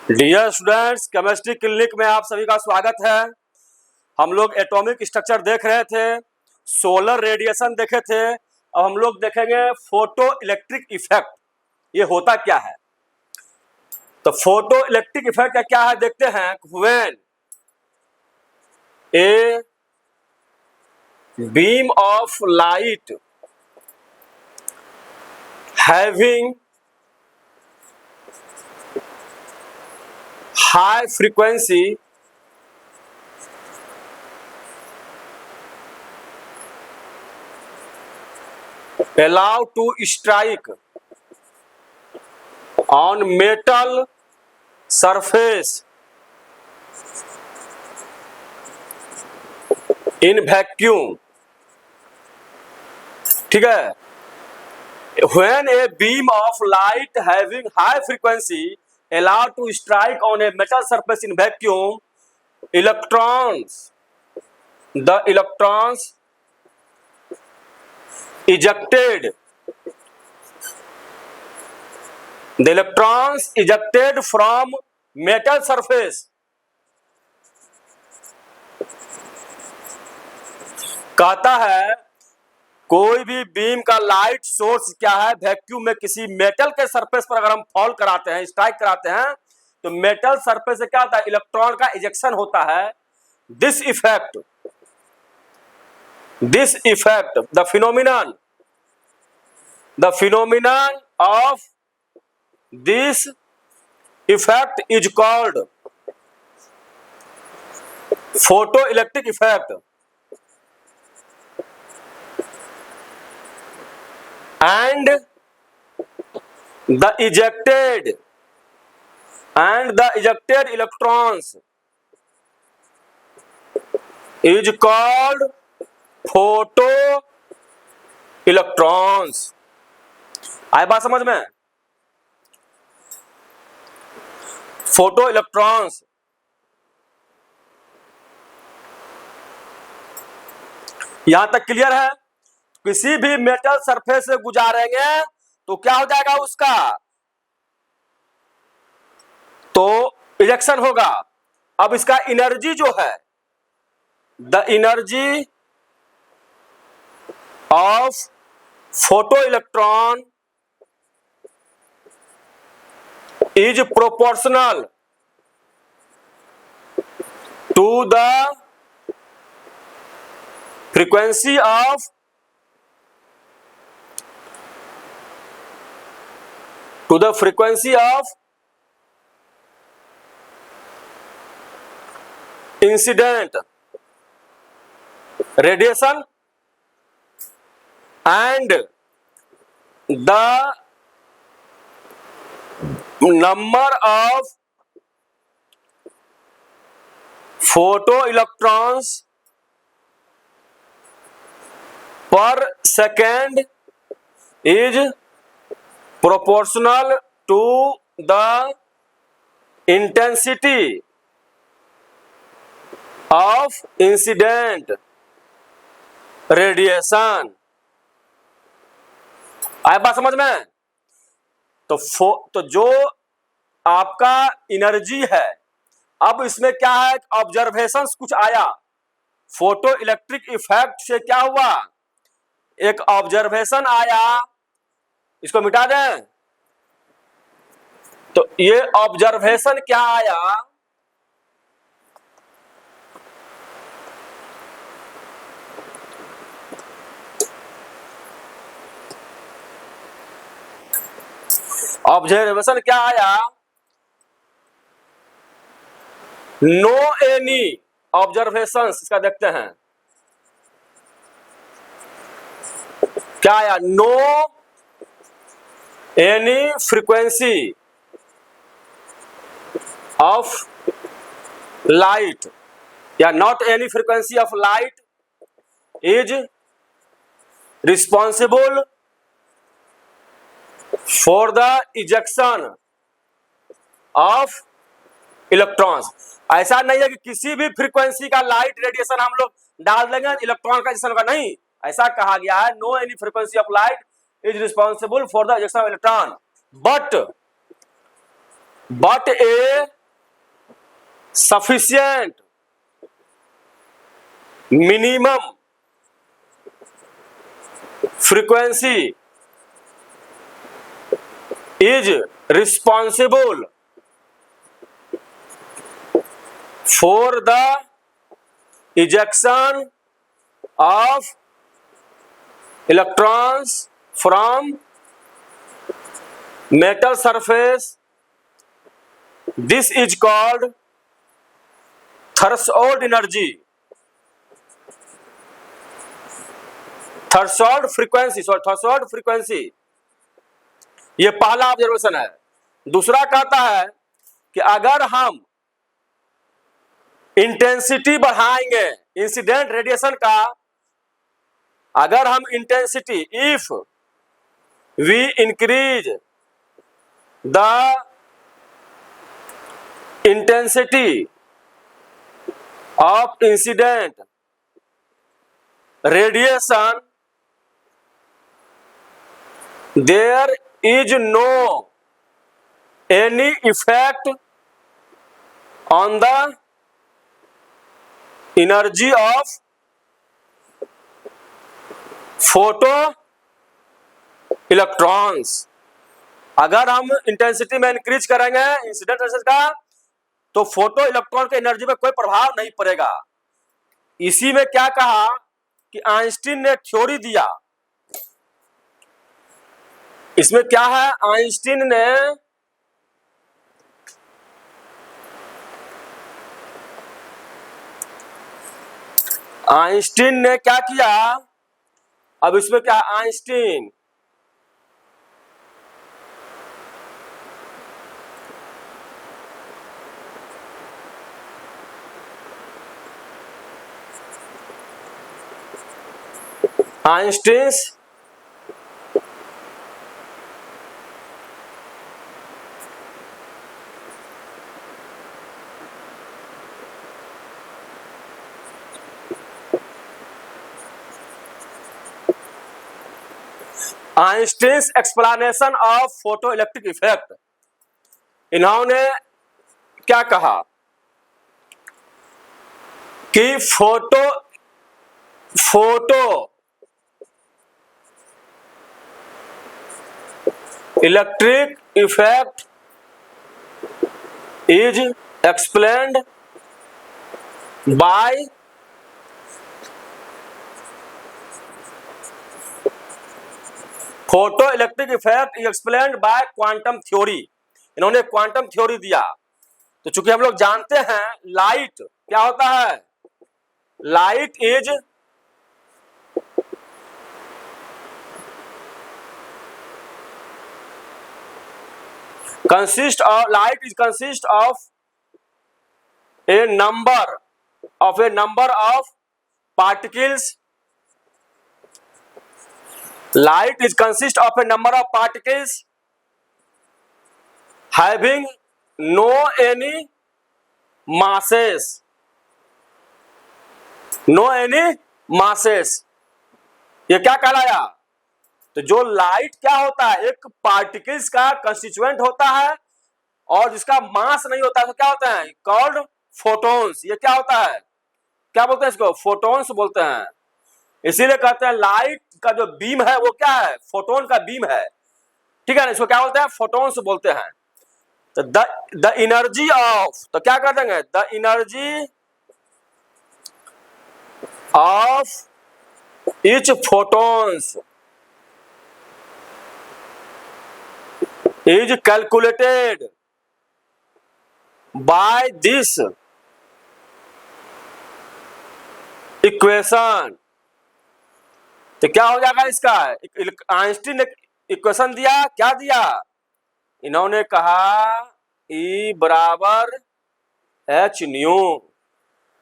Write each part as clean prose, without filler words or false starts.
Dear students, chemistry clinic में आप सभी का स्वागत है। हम लोग एटॉमिक स्ट्रक्चर देख रहे थे, सोलर रेडिएशन देखे थे। अब हम लोग देखेंगे फोटो इलेक्ट्रिक इफेक्ट। ये होता क्या है? तो फोटो इलेक्ट्रिक इफेक्ट का क्या है देखते हैं। When a beam of light having high frequency allowed to strike on metal surface in vacuum। ठीक है। When a beam of light having high frequency allowed to strike on a metal surface in vacuum, the electrons ejected from metal surface कहता है कोई भी beam का light source क्या है, vacuum में किसी मेटल के सरफेस पर अगर हम फॉल कराते हैं, स्ट्राइक कराते हैं, तो मेटल सरफेस से क्या होता है, इलेक्ट्रॉन का इजेक्शन होता है। This effect the phenomenon of this effect is called photo electric effect. And the ejected electrons is called photo electrons। आए बात समझ में? फोटो इलेक्ट्रॉन्स यहां तक क्लियर है। किसी भी मेटल सरफेस से गुजारेंगे तो क्या हो जाएगा, उसका तो इजेक्शन होगा। अब इसका एनर्जी जो है, the energy of photo electron is proportional to the frequency of incident radiation and the number of photoelectrons per second is proportional to the intensity of incident radiation। आया बात समझ में? तो जो आपका एनर्जी है, अब इसमें क्या है, ऑब्जर्वेशंस कुछ आया। फोटो इलेक्ट्रिक इफेक्ट से क्या हुआ, एक ऑब्जर्वेशन आया, इसको मिटा दें। तो ये ऑब्जर्वेशन क्या आया, ऑब्जर्वेशन क्या आया, नो एनी ऑब्जर्वेशंस। इसका देखते हैं क्या आया, no any frequency of light या not any frequency of light is responsible for the ejection of electrons. ऐसा नहीं है कि किसी भी फ्रीक्वेंसी का लाइट रेडिएशन हम लोग डाल देंगे, इलेक्ट्रॉन का इजेक्शन होगा, नहीं। ऐसा कहा गया है, no any frequency of light is responsible for the ejection of electron, but a sufficient minimum frequency is responsible for the ejection of electrons from metal surface. This is called threshold energy, threshold frequency. ये पहला observation है। दूसरा कहता है कि अगर हम intensity बढ़ाएंगे इंसिडेंट रेडिएशन का, अगर हम intensity, if we increase the intensity of incident radiation, there is no any effect on the energy of photo electrons। अगर हम इंटेंसिटी में इंक्रीज करेंगे इंसिडेंट रेडिएशन का तो फोटो इलेक्ट्रॉन के एनर्जी में कोई प्रभाव नहीं पड़ेगा। इसी में क्या कहा कि आइंस्टीन ने थ्योरी दिया। इसमें क्या है, आइंस्टीन ने क्या किया, अब इसमें क्या है, Einstein Einstein's explanation of photo electric effect. इन्होंने क्या कहा कि photo electric effect is explained bye photo electric effect is explained bye quantum theory. इन्होंने क्वांटम थ्योरी दिया। तो चूंकि हम लोग जानते हैं लाइट क्या होता है, light is consist of a number of particles. Light is consist of a number of particles having no any masses. ये क्या कहलाया, तो जो लाइट क्या होता है, एक पार्टिकल्स का कंस्टिट्यूएंट होता है और जिसका मास नहीं होता है, तो क्या होता है, कॉल्ड फोटॉन्स। ये क्या होता है, क्या बोलते हैं इसको, फोटॉन्स बोलते हैं। इसीलिए कहते हैं लाइट का जो बीम है वो क्या है, फोटोन का बीम है, ठीक है ना, इसको क्या बोलते हैं, फोटॉन्स बोलते हैं। तो द एनर्जी ऑफ, तो क्या कर देंगे, the energy of each photons is calculated by this equation। तो क्या हो जाएगा इसका, आइंस्टीन ने इक्वेशन दिया, क्या दिया, इन्होंने कहा E बराबर एच न्यू।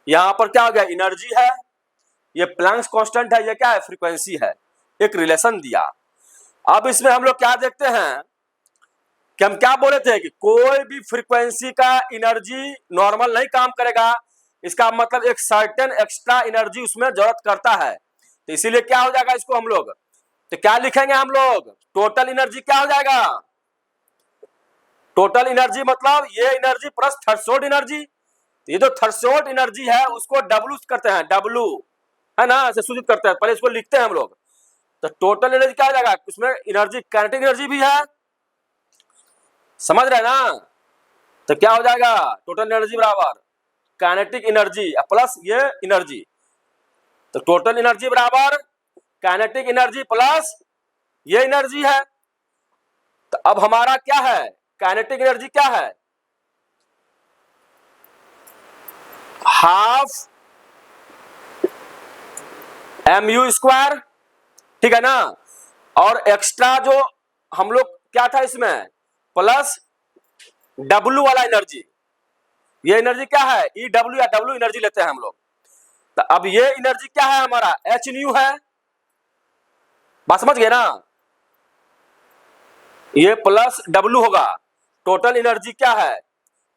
यहां पर क्या हो गया, एनर्जी है, ये प्लैंक्स कांस्टेंट है, ये क्या है, फ्रीक्वेंसी है, एक रिलेशन दिया। अब इसमें हम लोग क्या देखते हैं कि हम क्या बोले थे कि कोई भी फ्रीक्वेंसी का एनर्जी नॉर्मल नहीं काम करेगा, इसका मतलब एक सर्टेन एक्स्ट्रा एनर्जी उसमें जरूरत करता है। तो इसीलिए क्या हो जाएगा, इसको हम लोग तो क्या लिखेंगे, हम लोग टोटल एनर्जी क्या हो जाएगा, टोटल एनर्जी मतलब ये एनर्जी प्लस थ्रेशोल्ड एनर्जी। ये जो थ्रेशोल्ड एनर्जी है उसको डब्ल्यू करते हैं, डब्ल्यू है ना, ऐसे सूचित करते हैं, पहले इसको लिखते हैं हम लोग। तो टोटल एनर्जी क्या हो जाएगा, उसमें एनर्जी काइनेटिक एनर्जी भी है, समझ रहे हैं ना। तो क्या हो जाएगा, टोटल एनर्जी बराबर काइनेटिक एनर्जी प्लस ये एनर्जी। तो टोटल एनर्जी बराबर काइनेटिक एनर्जी प्लस ये एनर्जी है। तो अब हमारा क्या है, काइनेटिक एनर्जी क्या है, हाफ mu स्क्वायर, ठीक है ना। और एक्स्ट्रा जो हम लोग क्या था इसमें, प्लस W वाला एनर्जी, ये एनर्जी क्या है, EW या W एनर्जी लेते हैं हम लोग। तो अब ये एनर्जी क्या है हमारा, h न्यू है, बात समझ गए ना। ये प्लस W होगा, टोटल एनर्जी क्या है,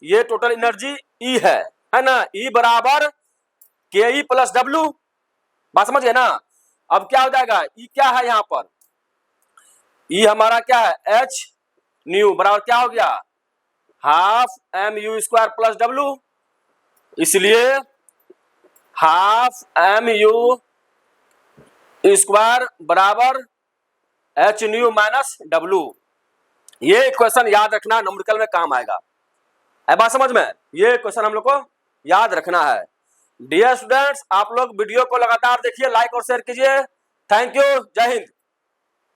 ये टोटल एनर्जी E है ना, E बराबर KE प्लस W, बात समझ गए ना। अब क्या हो जाएगा, E क्या है यहां पर, E हमारा क्या है H न्यू बराबर क्या हो गया, half mu square plus W, इसलिए हाफ mu स्क्वायर बराबर H न्यू माइनस W। ये क्वेश्चन याद रखना, न्यूमेरिकल में काम आएगा, है बात समझ में। ये क्वेश्चन हम लोग को याद रखना है। डियर स्टूडेंट्स, आप लोग वीडियो को लगातार देखिए, लाइक और शेयर कीजिए। थैंक यू, जय हिंद।